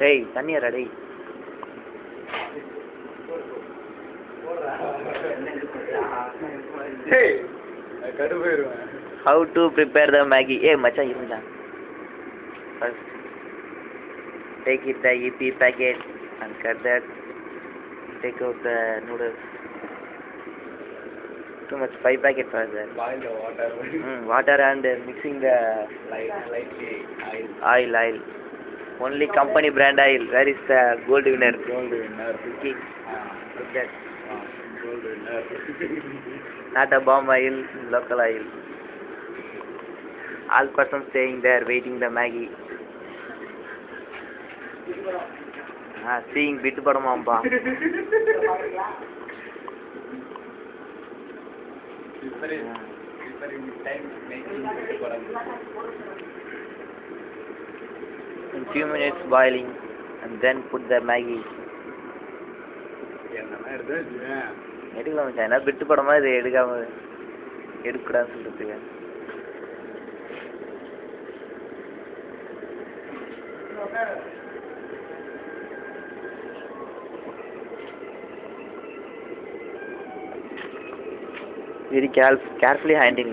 டேய் தண்ணியாடா டேய். How to prepare the Maggi? Hey மச்சான் இருங்க. First take it the EP packet and cut that. Take out the noodles. Too much 5 packet for that. Boil the water. Water and mixing the Lightly oil. Only company brand oil. Where is the gold winner? Gold winner. Cooking. Like that. Gold winner. Not a bomb oil, local oil. All persons staying there waiting the Maggi. Seeing bit padamamba. Preparing time making In few minutes boiling and then put the Maggi. எடுக்கலாம் மச்சான், என்ன பிட்டு படமா இது எடுக்கக்கூடாதுன்னு சொல்றதுக்கு. Very carefully handling.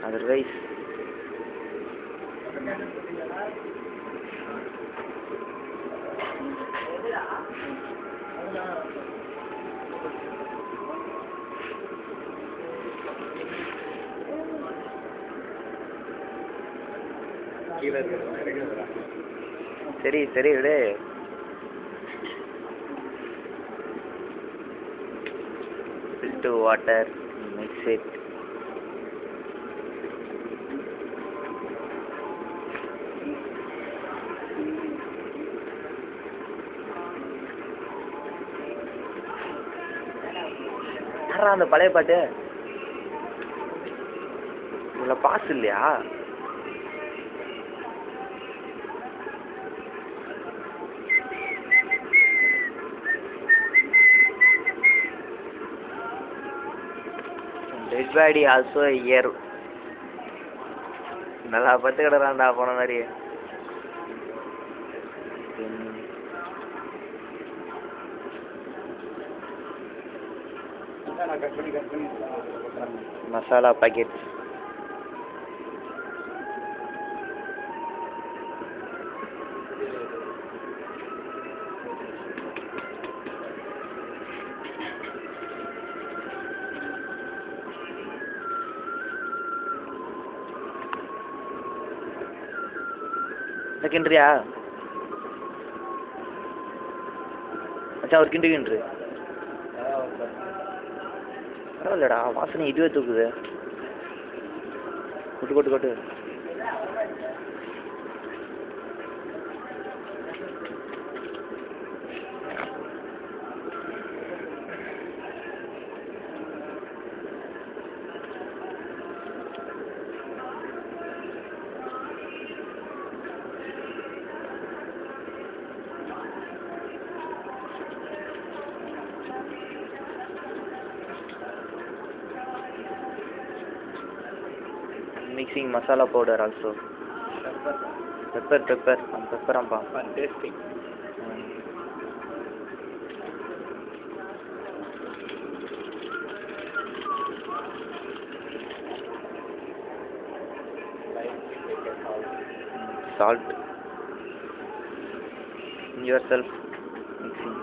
Otherwise சரி விடு. Fill to water, mix it. அந்த பழைய பாட்டு இதுல பாஸ் இல்லையா? Dead body also here. நல்லா பத்து கிடறான்டா போன மாதிரி. மசாலா பாக்கெட். கிண்டுறியா மச்சான்? ஒரு கிண்டு பரவாயில்லடா, வாசனை இதுவே தூக்குது. கொட்டு mixing masala powder also. Pepper ampa. Tasting. Salt. Yourself mixing.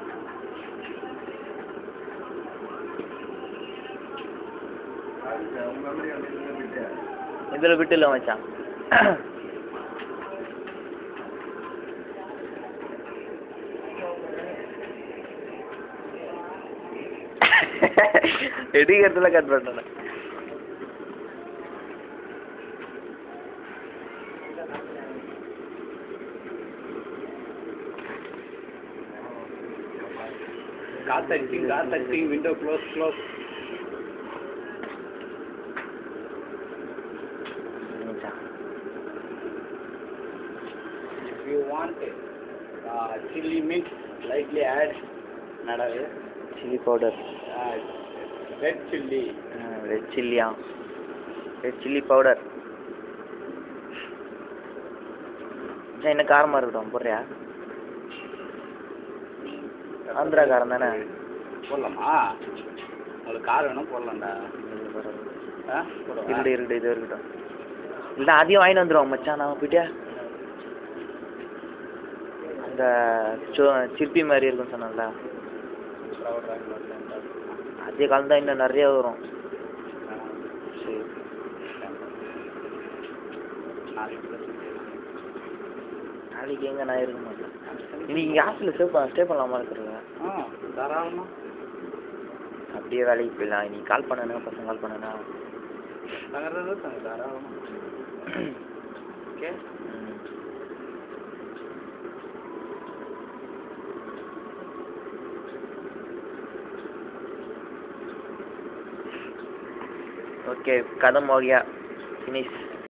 இதில் விட்டு இல்லை மச்சான். எடுக்கிறதுல கட் பண்ணேன். காத்தடிச்சிங் window close. If you want chili mix, lightly add chili powder. Red chili. Red chili powder. மச்சான் என்ன காரமாக இருக்கட்டும் போடுறியா? ஆந்திரா காரம் தானே? போடலாமா? உங்களுக்கு கார் வேணும் போடலாம்டா. ஆ இருக்கட்டும் இது இருக்கட்டும். இல்லை அதையும் வாங்கிட்டு வந்துடுவோம் மச்சான். நான் போயிட்டியா அந்த சிற்பி மாதிரி இருக்குன்னு சொன்னேன்ல, அதே காலம் தான் இன்னும் நிறைய வரும். சரி நாளைக்கு எங்கே நான் இருக்க மாட்டேன். இன்னைக்கு இங்கே ஹாஸ்டலில் ஸ்டே பண்ணலாமா இருக்கிறல? தாராளமாக அப்படியே வேலைக்கு போயிடலாம். இன்னைக்கு கால் பண்ணேன்னா பசங்க கால் பண்ணேன்னா தாராளமாக. ஓகே ओके खत्म हो गया फिनिश।